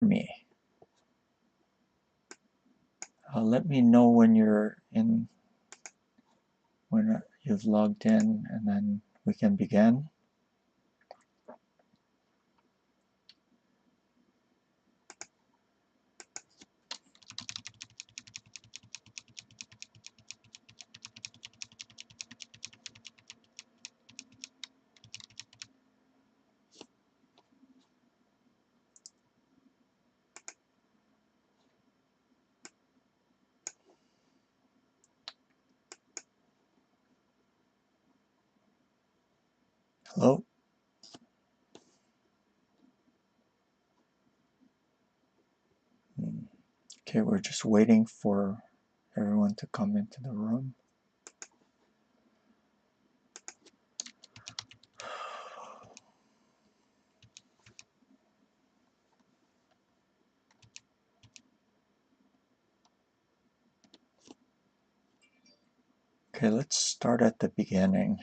me. Let me know when you're in, when you've logged in, and then we can begin. Hello? Okay, we're just waiting for everyone to come into the room. Okay, let's start at the beginning.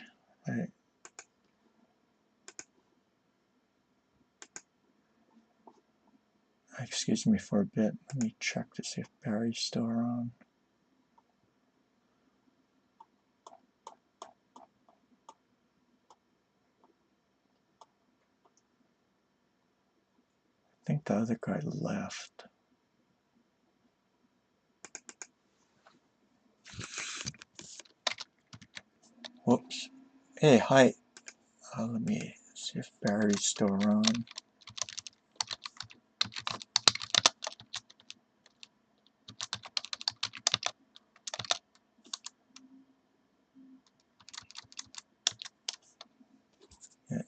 Excuse me for a bit. Let me check to see if Barry's still around. I think the other guy left. Whoops. Hey, hi. Let me see if Barry's still around. Yeah,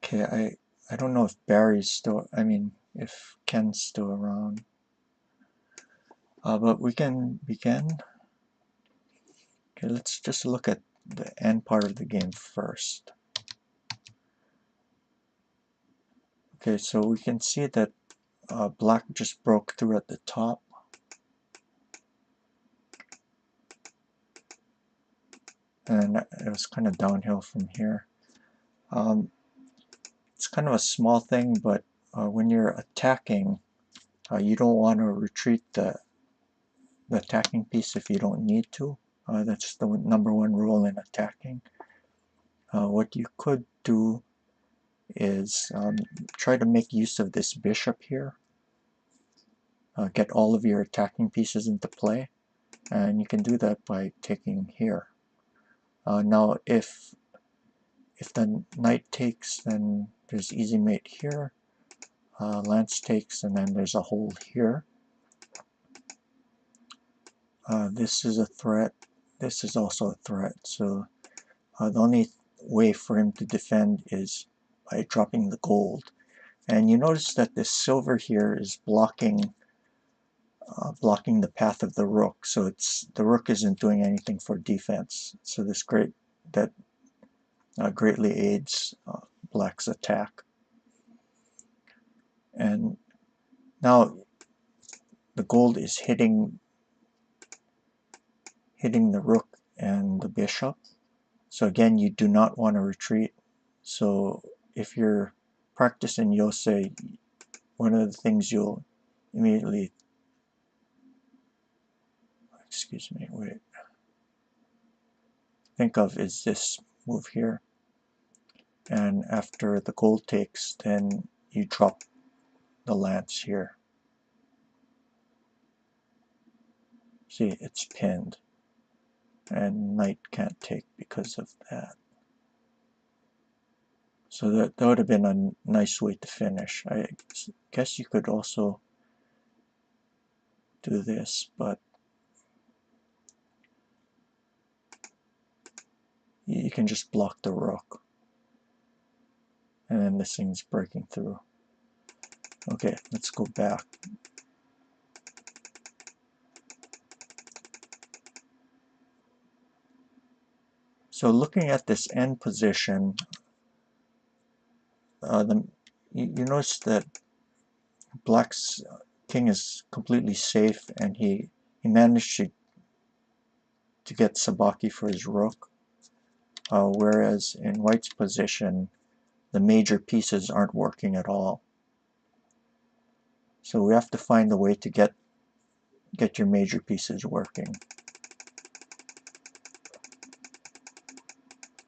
okay, I don't know if Barry's still, if Ken's still around. But we can begin. Okay, let's just look at the end part of the game first. Okay, so we can see that black just broke through at the top. And it was kind of downhill from here. It's kind of a small thing, but when you're attacking, you don't want to retreat the attacking piece if you don't need to. That's the #1 rule in attacking. What you could do is try to make use of this bishop here. Get all of your attacking pieces into play, and you can do that by taking here. Now if the knight takes, then there's easy mate here. Lance takes, and then there's a hold here. This is a threat. This is also a threat. So the only way for him to defend is by dropping the gold. And you notice that this silver here is blocking the path of the rook. So the rook isn't doing anything for defense. So this greatly aids black's attack. And now the gold is hitting the rook and the bishop. So again, you do not want to retreat. So if you're practicing Yosei, one of the things you'll immediately, think of is this move here. And after the gold takes, then you drop the lance here. See, it's pinned. And knight can't take because of that. So that would have been a nice way to finish. I guess you could also do this, but you can just block the rook. And then this thing's breaking through. Okay, let's go back. So looking at this end position, you notice that black's king is completely safe, and he managed to get sabaki for his rook, whereas in white's position, the major pieces aren't working at all. So we have to find a way to get your major pieces working.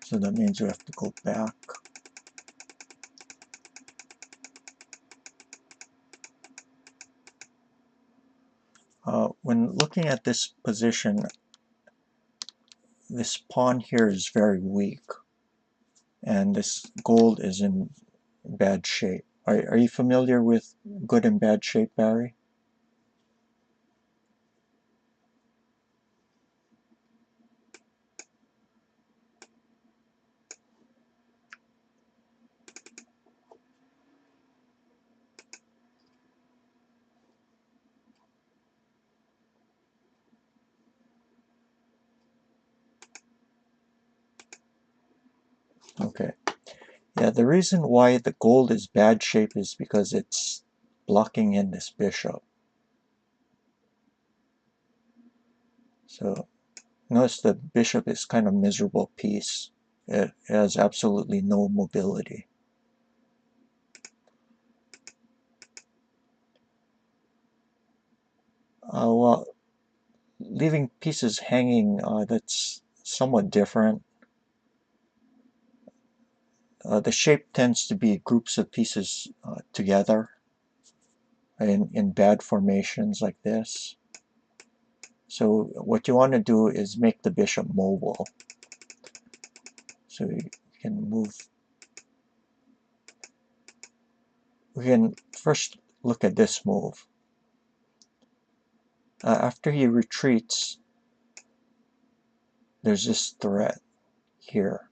So that means we have to go back. When looking at this position, this pawn here is very weak, and this gold is in bad shape. Are you familiar with good and bad shape, Barry? Okay. Yeah, the reason why the gold is bad shape is because it's blocking in this bishop. So notice the bishop is kind of miserable piece. It has absolutely no mobility. Well, leaving pieces hanging, that's somewhat different. The shape tends to be groups of pieces together in bad formations like this. So what you want to do is make the bishop mobile. So you can move. We can first look at this move. After he retreats, there's this threat here.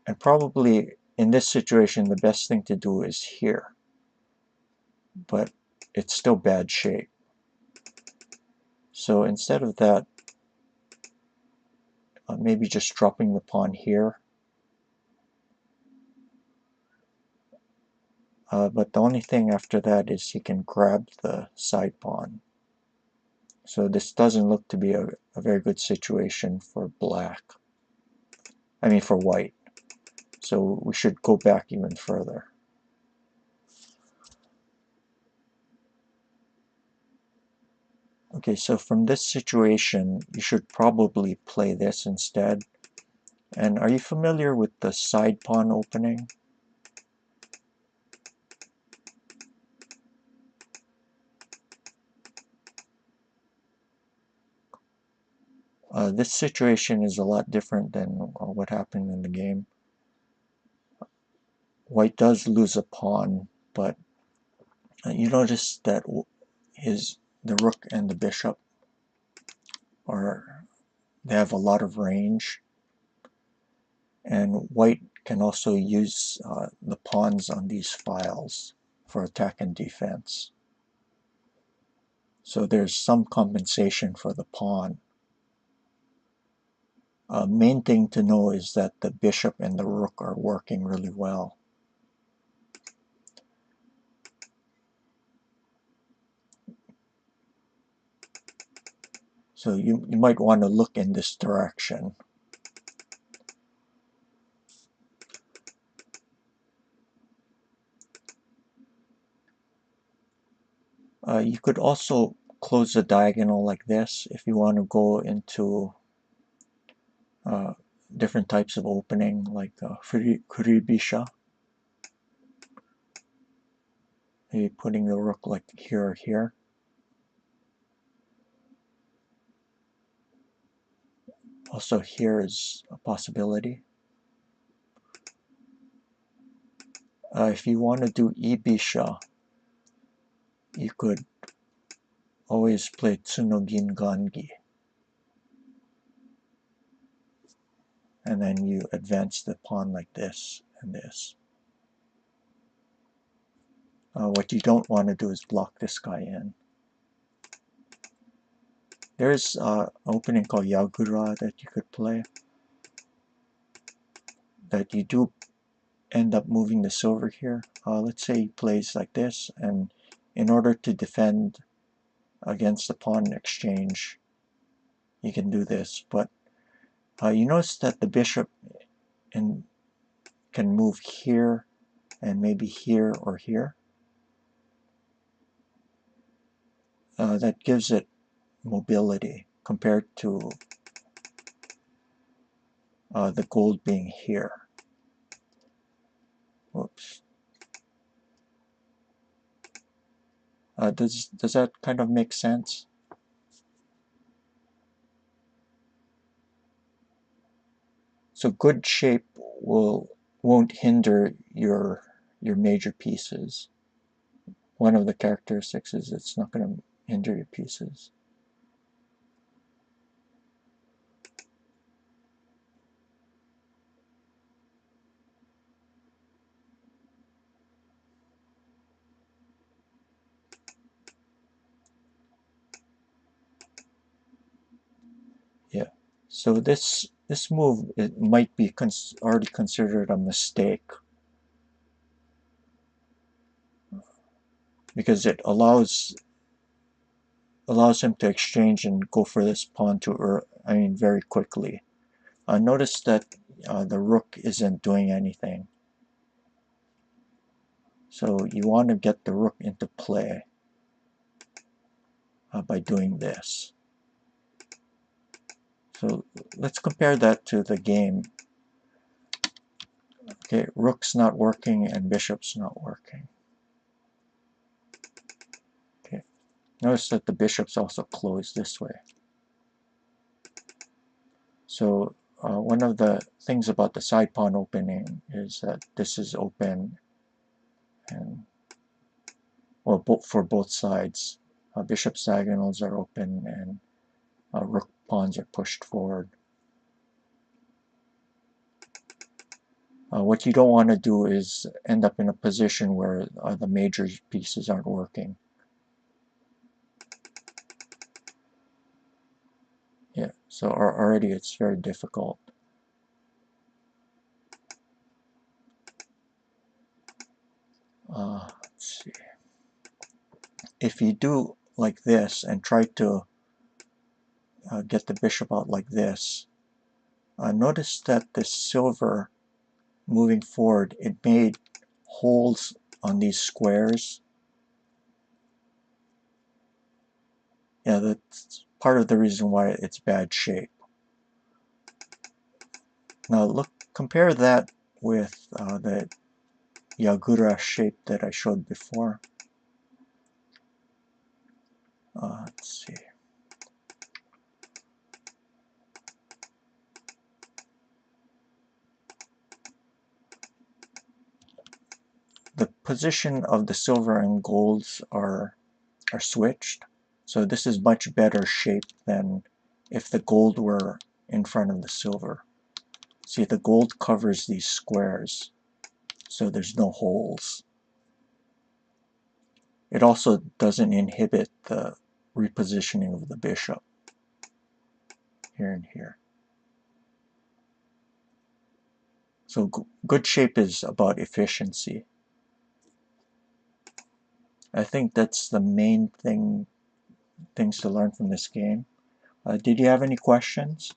And probably in this situation, the best thing to do is here. But it's still bad shape. So instead of that, maybe just dropping the pawn here. But the only thing after that is he can grab the side pawn. So this doesn't look to be a very good situation for black. I mean for white. So we should go back even further. Okay, so from this situation, you should probably play this instead. And are you familiar with the side pawn opening? This situation is a lot different than what happened in the game. White does lose a pawn, but you notice that the rook and the bishop they have a lot of range, and white can also use the pawns on these files for attack and defense. So there's some compensation for the pawn. Main thing to know is that the bishop and the rook are working really well. So you might want to look in this direction. You could also close the diagonal like this if you want to go into different types of opening, like Kuribisha. Maybe putting the rook like here or here. Also here is a possibility. If you want to do Ibisha, you could always play Tsunogin Gangi. And then you advance the pawn like this and this. What you don't want to do is block this guy in. There's an opening called Yagura that you could play. That you do end up moving the silver here. Let's say he plays like this, and in order to defend against the pawn exchange, you can do this. But you notice that the bishop can move here and maybe here or here. that gives it mobility compared to the gold being here. Whoops. Does that kind of make sense? So good shape won't hinder your major pieces. One of the characteristics is it's not going to hinder your pieces. Yeah. So this move, it might be already considered a mistake because it allows him to exchange and go for this pawn to very quickly. Notice that the rook isn't doing anything. So you want to get the rook into play by doing this. So let's compare that to the game. Okay, rook's not working and bishop's not working. Okay, notice that the bishop's also closed this way. So one of the things about the side pawn opening is that this is open, and well, for both sides. Bishop diagonals are open and rook pawns are pushed forward. What you don't want to do is end up in a position where the major pieces aren't working. Yeah, so already it's very difficult. Let's see. If you do like this and try to get the bishop out like this, notice that the silver moving forward, it made holes on these squares. Yeah, that's part of the reason why it's bad shape. Now look, compare that with the Yagura shape that I showed before. Let's see. The position of the silver and golds are switched. So this is much better shape than if the gold were in front of the silver. See, the gold covers these squares, so there's no holes. It also doesn't inhibit the repositioning of the bishop here and here. So good shape is about efficiency. I think that's the main things to learn from this game. Did you have any questions?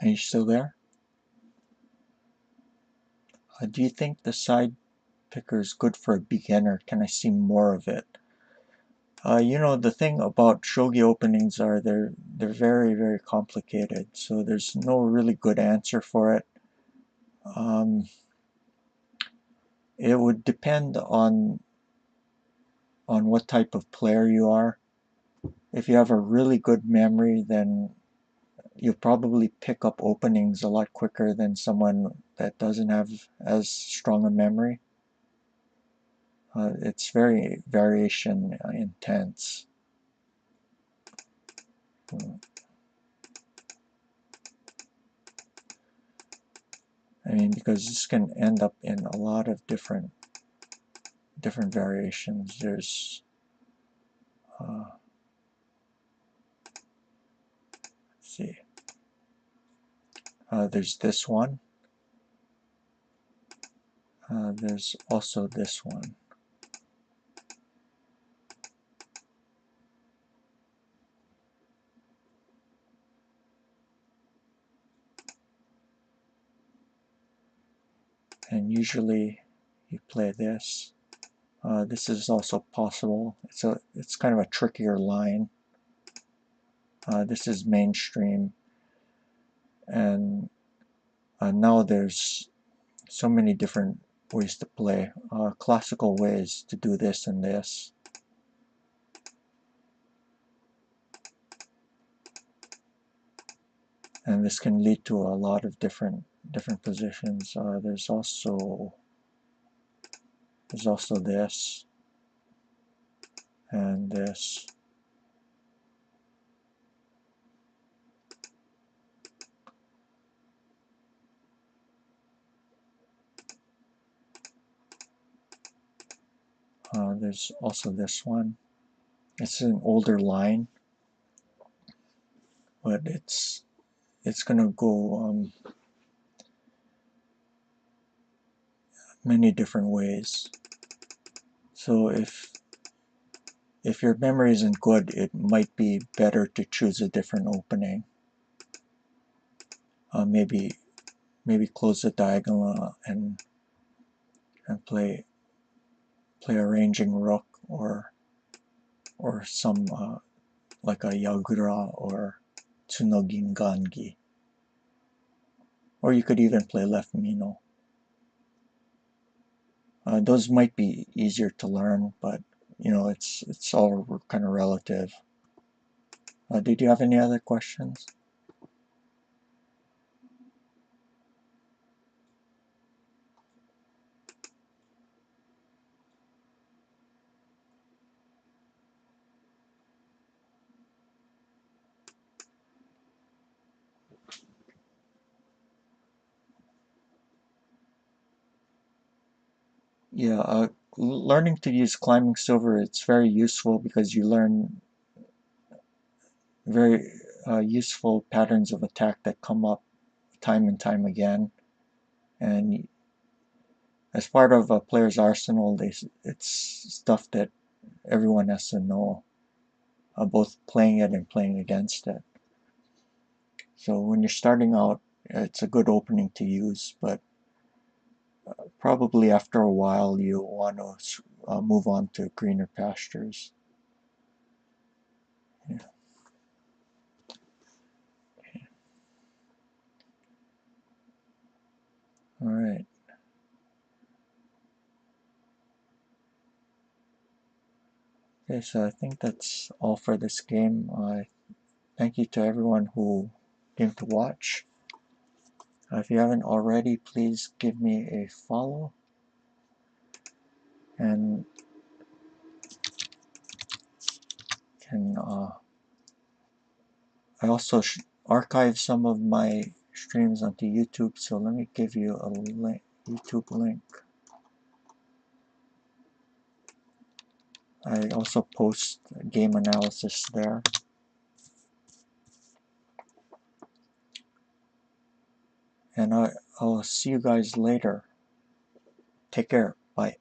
Are you still there? Do you think the side picker is good for a beginner? Can I see more of it? You know, the thing about shogi openings are they're very, very complicated, so there's no really good answer for it. It would depend on what type of player you are. If you have a really good memory, then you'll probably pick up openings a lot quicker than someone that doesn't have as strong a memory. It's very variation intense. I mean, because this can end up in a lot of different variations. There's let's see, there's this one. There's also this one. And usually you play this. This is also possible. It's kind of a trickier line. This is mainstream, and now there's so many different ways to play. Classical ways to do this and this. And this can lead to a lot of different positions. There's also this and this. There's also this one. It's an older line, but it's gonna go many different ways. So if your memory isn't good, it might be better to choose a different opening. Maybe close the diagonal and play a ranging rook, or some like a Yagura or Tsunogin Gangi. Or you could even play left Mino. Those might be easier to learn, but you know, it's all kind of relative. Did you have any other questions? Yeah, learning to use climbing silver, it's very useful because you learn very useful patterns of attack that come up time and time again. And as part of a player's arsenal, it's stuff that everyone has to know, both playing it and playing against it. So when you're starting out, it's a good opening to use, but probably after a while you want to move on to greener pastures. Yeah. All right. Okay, so I think that's all for this game. Thank you to everyone who came to watch. If you haven't already, please give me a follow. And can I also archive some of my streams onto YouTube, so let me give you a link, YouTube link. I also post game analysis there. And I'll see you guys later. Take care. Bye.